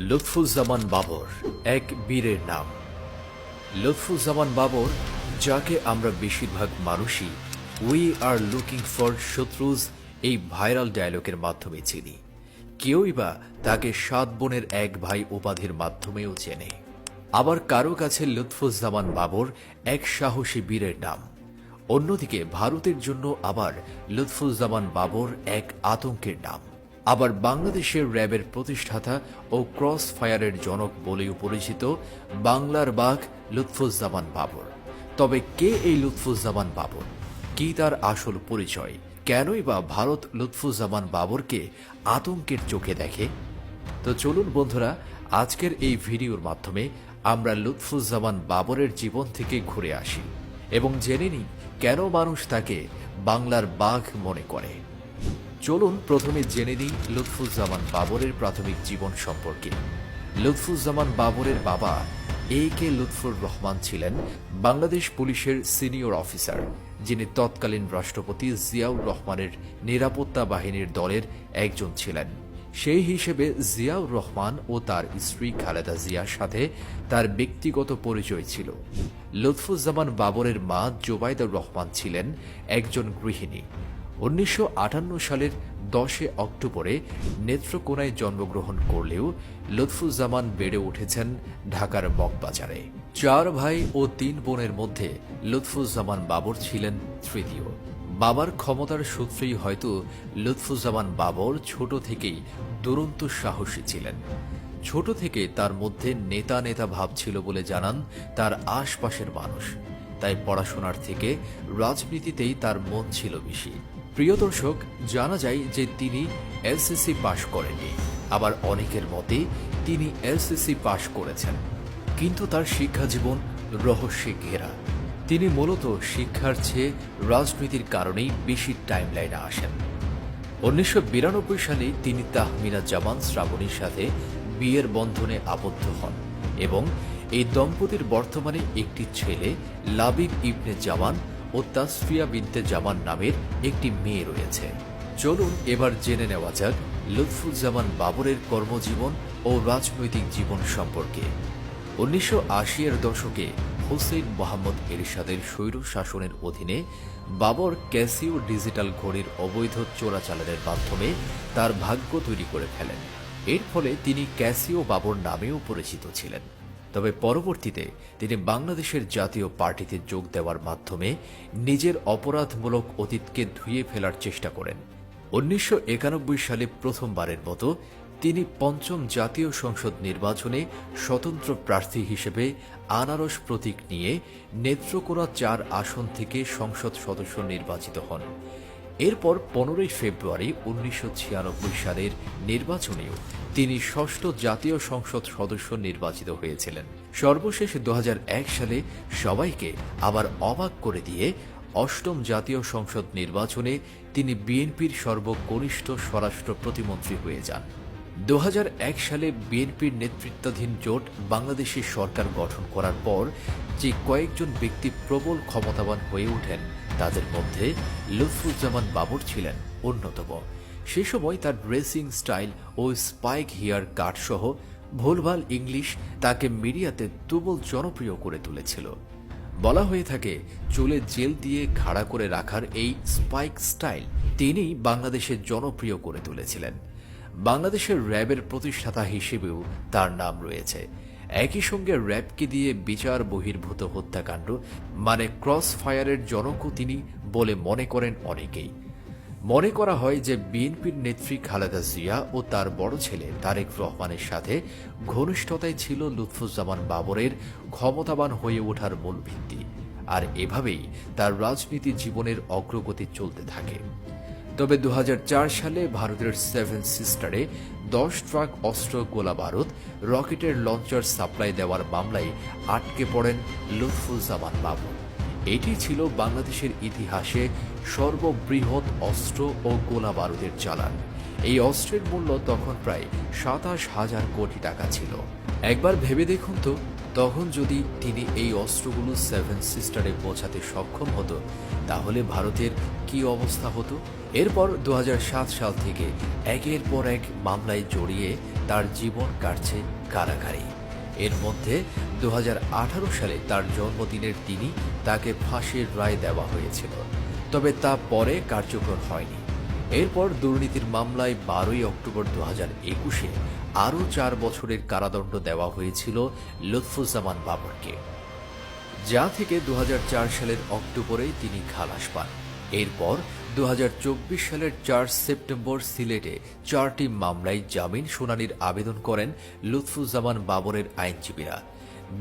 লুৎফুজ্জামান বাবর এক বীরের নাম। লুৎফুজ্জামান বাবর, যাকে আমরা বেশিরভাগ মানুষই উই আর লুকিং ফর শত্রুজ এই ভাইরাল ডায়লগের মাধ্যমে চিনি, কেউই বা তাকে ৭ বোনের এক ভাই উপাধির মাধ্যমেও চেনে। আবার কারো কাছে লুৎফুজ্জামান বাবর এক সাহসী বীরের নাম। অন্যদিকে ভারতের জন্য আবার লুৎফুজ্জামান বাবর এক আতঙ্কের নাম। আবার বাংলাদেশের র্যাবের প্রতিষ্ঠাতা ও ক্রস ফায়ারের জনক বলেও পরিচিত বাংলার বাঘ লুৎফুজ্জামান বাবর। তবে কে এই লুৎফুজ্জামান বাবর? কি তার আসল পরিচয়? কেনই বা ভারত লুৎফুজ্জামান বাবরকে আতঙ্কের চোখে দেখে? তো চলুন বন্ধুরা, আজকের এই ভিডিওর মাধ্যমে আমরা লুৎফুজ্জামান বাবরের জীবন থেকে ঘুরে আসি এবং জেনে নিই কেন মানুষ তাকে বাংলার বাঘ মনে করে। চলুন প্রথমে জেনে নিই লুৎফুজ্জামান বাবরের প্রাথমিক জীবন সম্পর্কে। লুৎফুজ্জামান বাবরের বাবা কে লুৎফুর রহমান ছিলেন বাংলাদেশ পুলিশের সিনিয়র অফিসার, যিনি তৎকালীন রাষ্ট্রপতি জিয়াউর রহমানের নিরাপত্তা বাহিনীর দলের একজন ছিলেন। সেই হিসেবে জিয়াউর রহমান ও তার স্ত্রী খালেদা জিয়ার সাথে তার ব্যক্তিগত পরিচয় ছিল। লুৎফুজ্জামান বাবরের মা জোবাইদা রহমান ছিলেন একজন গৃহিণী। ১৯৫৮ সালের ১০ অক্টোবরে নেত্রকোনায় জন্মগ্রহণ করলেও লুৎফুজ্জামান বেড়ে উঠেছেন ঢাকার মগবাজারে। ৪ ভাই ও ৩ বোনের মধ্যে লুৎফুজ্জামান বাবর ছিলেন তৃতীয়। বাবার ক্ষমতার সূত্রেই হয়তো লুৎফুজ্জামান বাবর ছোট থেকেই দুরন্ত সাহসী ছিলেন। ছোট থেকে তার মধ্যে নেতা নেতা ভাব ছিল বলে জানান তার আশপাশের মানুষ। তাই পড়াশোনার থেকে রাজনীতিতেই তার মন ছিল বেশি। প্রিয় দর্শক, জানা যায় যে তিনি এসএসসি পাশ করেননি, আবার অনেকের মতে তিনি এসএসসি পাশ করেছেন, কিন্তু তার শিক্ষা জীবন রহস্যে ঘেরা। তিনি মূলত শিক্ষার চেয়ে রাজনীতির কারণেই বেশি টাইমলাইনে আসেন। ১৯৯২ সালে তিনি তাহমিনা জামান শ্রাবণীর সাথে বিয়ের বন্ধনে আবদ্ধ হন এবং এই দম্পতির বর্তমানে একটি ছেলে লাবিব ইবনে জামান ও তাসফিয়া বিনতে জামান নামের একটি মেয়ে রয়েছে। চলুন এবার জেনে নেওয়া যাক লুৎফুজ্জামান বাবরের কর্মজীবন ও রাজনৈতিক জীবন সম্পর্কে। ১৯৮০-এর দশকে হুসেইন মোহাম্মদ এরশাদের স্বৈর শাসনের অধীনে বাবর ক্যাসিও ডিজিটাল ঘড়ির অবৈধ চোরাচালানের মাধ্যমে তার ভাগ্য তৈরি করে ফেলেন। এর ফলে তিনি ক্যাসিও বাবর নামেও পরিচিত ছিলেন। তবে পরবর্তীতে তিনি বাংলাদেশের জাতীয় পার্টিতে যোগ দেওয়ার মাধ্যমে নিজের অপরাধমূলক অতীতকে ধুয়ে ফেলার চেষ্টা করেন। ১৯৯১ সালে প্রথমবারের মতো তিনি পঞ্চম জাতীয় সংসদ নির্বাচনে স্বতন্ত্র প্রার্থী হিসেবে আনারস প্রতীক নিয়ে নেত্রকোনা ৪ আসন থেকে সংসদ সদস্য নির্বাচিত হন। এরপর ১৫ ফেব্রুয়ারি ১৯৯৬ সালের নির্বাচনেও তিনি ষষ্ঠ জাতীয় সংসদ সদস্য নির্বাচিত হয়েছিলেন। সর্বশেষ ২০০১ সালে সবাইকে আবার অবাক করে দিয়ে অষ্টম জাতীয় সংসদ নির্বাচনে তিনি বিএনপির সর্বকনিষ্ঠ স্বরাষ্ট্র প্রতিমন্ত্রী হয়ে যান। ২০০১ সালে বিএনপির নেতৃত্বাধীন জোট বাংলাদেশে সরকার গঠন করার পর যে কয়েকজন ব্যক্তি প্রবল ক্ষমতাবান হয়ে ওঠেন, তাদের মধ্যে লুৎফুজ্জামান বাবর ছিলেন অন্যতম। সে সময় তার ড্রেসিং স্টাইল ও স্পাইক হেয়ার কাট সহ ভুলভাল ইংলিশ তাকে মিডিয়াতে তুমুল জনপ্রিয় করে তুলেছিল। বলা হয়ে থাকে, চুলে জেল দিয়ে খাড়া করে রাখার এই স্পাইক স্টাইল তিনি বাংলাদেশে জনপ্রিয় করে তুলেছিলেন। বাংলাদেশের র্যাবের প্রতিষ্ঠাতা হিসেবেও তার নাম রয়েছে। একই সঙ্গে র্যাবকে দিয়ে বিচার বহির্ভূত হত্যাকাণ্ড মানে ক্রস ফায়ারের জনকও তিনি বলে মনে করেন অনেকেই। মনে করা হয় যে বিএনপির নেত্রী খালেদা জিয়া ও তার বড় ছেলে তারেক রহমানের সাথে ঘনিষ্ঠতাই ছিল লুৎফুজ্জামান বাবরের ক্ষমতাবান হয়ে ওঠার মূল ভিত্তি, আর এভাবেই তার রাজনীতি জীবনের অগ্রগতি চলতে থাকে। তবে ২০০৪ সালে ভারতের 7 সিস্টারে 10 ট্রাক অস্ত্র, গোলা বারুদ, রকেটের লঞ্চার সাপ্লাই দেওয়ার মামলায় আটকে পড়েন লুৎফুজ্জামান বাবর। এটি ছিল বাংলাদেশের ইতিহাসে সর্ববৃহৎ অস্ত্র ও গোলা বারুদের চালান। এই অস্ত্রের মূল্য তখন প্রায় ২৭,০০০ কোটি টাকা ছিল। একবার ভেবে দেখুন তো, তখন যদি তিনি এই অস্ত্রগুলো সেভেন সিস্টারে পৌঁছাতে সক্ষম হতো তাহলে ভারতের কি অবস্থা হতো। এরপর 2007 সাল থেকে একের পর এক মামলায় জড়িয়ে তার জীবন কাটছে কারাগারে। এর মধ্যে 2018 সালে তার জন্মদিনের দিনই তাকে ফাঁসির রায় দেওয়া হয়েছিল, তবে তা পরে কার্যকর হয়নি। এরপর দুর্নীতির মামলায় 12ই অক্টোবর 2021-এ আরও 4 বছরের কারাদণ্ড দেওয়া হয়েছিল লুৎফুজ্জামান বাবরকে, যা থেকে 2004 সালের অক্টোবরে তিনি খালাস পান। এরপর 2024 সালের 4 সেপ্টেম্বর সিলেটে 4টি মামলায় জামিন শুনানির আবেদন করেন লুৎফুজ্জামান বাবরের আইনজীবীরা।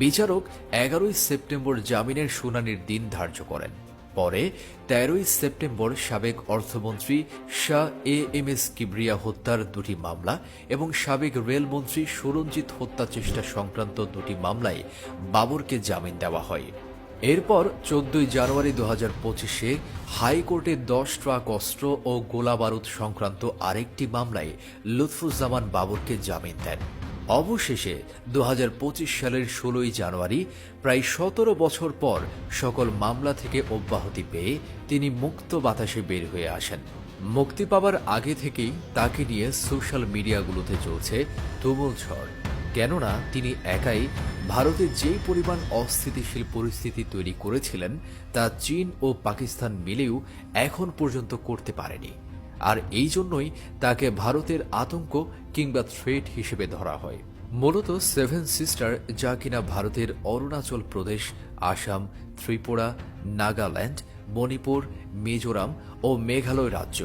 বিচারক 11ই সেপ্টেম্বর জামিনের শুনানির দিন ধার্য করেন। পরে 13ই সেপ্টেম্বর সাবেক অর্থমন্ত্রী শাহ এএমএস কিবরিয়া হত্যার 2টি মামলা এবং সাবেক রেলমন্ত্রী সুরঞ্জিত হত্যা চেষ্টা সংক্রান্ত 2টি মামলায় বাবরকে জামিন দেওয়া হয়। এরপর 14ই জানুয়ারি 2025-এ হাইকোর্টে 10 ট্রাক অস্ত্র ও গোলাবারুদ সংক্রান্ত আরেকটি মামলায় লুৎফুজ্জামান বাবরকে জামিন দেন। অবশেষে 2025 সালের 16ই জানুয়ারি প্রায় 17 বছর পর সকল মামলা থেকে অব্যাহতি পেয়ে তিনি মুক্ত বাতাসে বের হয়ে আসেন। মুক্তি পাবার আগে থেকেই তাকে নিয়ে সোশ্যাল মিডিয়াগুলোতে চলছে তুমুল ঝড়, কেননা তিনি একাই ভারতে যেই পরিমাণ অস্থিতিশীল পরিস্থিতি তৈরি করেছিলেন তা চীন ও পাকিস্তান মিলেও এখন পর্যন্ত করতে পারেনি। আর এই জন্যই তাকে ভারতের আতঙ্ক কিংবা থ্রেট হিসেবে ধরা হয়। মূলত সেভেন সিস্টার, যা কিনা ভারতের অরুণাচল প্রদেশ, আসাম, ত্রিপুরা, নাগাল্যান্ড, মণিপুর, মিজোরাম ও মেঘালয় রাজ্য,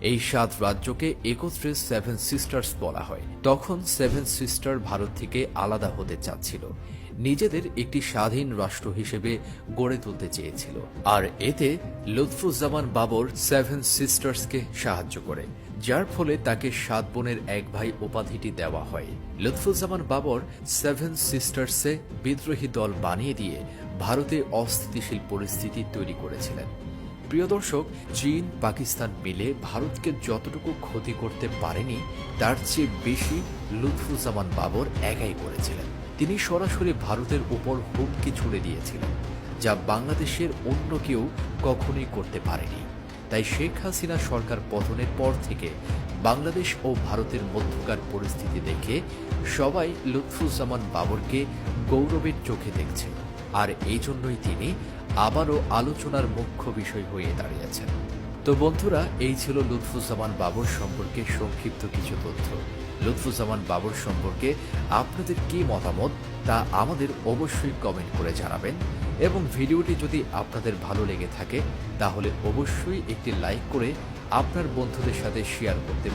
এই 7 রাজ্যকে একত্রে সেভেন সিস্টার্স বলা হয়। তখন সেভেন সিস্টার ভারত থেকে আলাদা হতে চাচ্ছিল, নিজেদের একটি স্বাধীন রাষ্ট্র হিসেবে গড়ে তুলতে চেয়েছিল। আর এতে লুৎফুজ্জামান বাবর সেভেন সিস্টার্সকে সাহায্য করে, যার ফলে তাকে 7 বোনের এক ভাই উপাধিটি দেওয়া হয়। লুৎফুজ্জামান বাবর সেভেন সিস্টার্সে বিদ্রোহী দল বানিয়ে দিয়ে ভারতে অস্থিতিশীল পরিস্থিতি তৈরি করেছিলেন। প্রিয় দর্শক, চীন পাকিস্তান মিলে ভারতকে যতটুকু ক্ষতি করতে পারেনি তার চেয়ে বেশি লুৎফুজ্জামান বাবর একাই করেছিলেন। তিনি সরাসরি ভারতের উপর হুমকি ছুড়ে দিয়েছিলেন, যা বাংলাদেশের অন্য কেউ কখনোই করতে পারেনি। তাই শেখ হাসিনা সরকার পতনের পর থেকে বাংলাদেশ ও ভারতের মধ্যকার পরিস্থিতি দেখে সবাই লুৎফুজ্জামান বাবরকে গৌরবের চোখে দেখছে, আর এই জন্যই তিনি আবারও আলোচনার মুখ্য বিষয় হয়ে দাঁড়িয়েছেন। তো বন্ধুরা, এই ছিল লুৎফুজ্জামান বাবর সম্পর্কে সংক্ষিপ্ত কিছু তথ্য। লুৎফুজ্জামান বাবর সম্পর্কে আপনাদের কি মতামত তা আমাদের অবশ্যই কমেন্ট করে জানাবেন, এবং ভিডিওটি যদি আপনাদের ভালো লেগে থাকে তাহলে অবশ্যই একটি লাইক করে আপনার বন্ধুদের সাথে শেয়ার করতে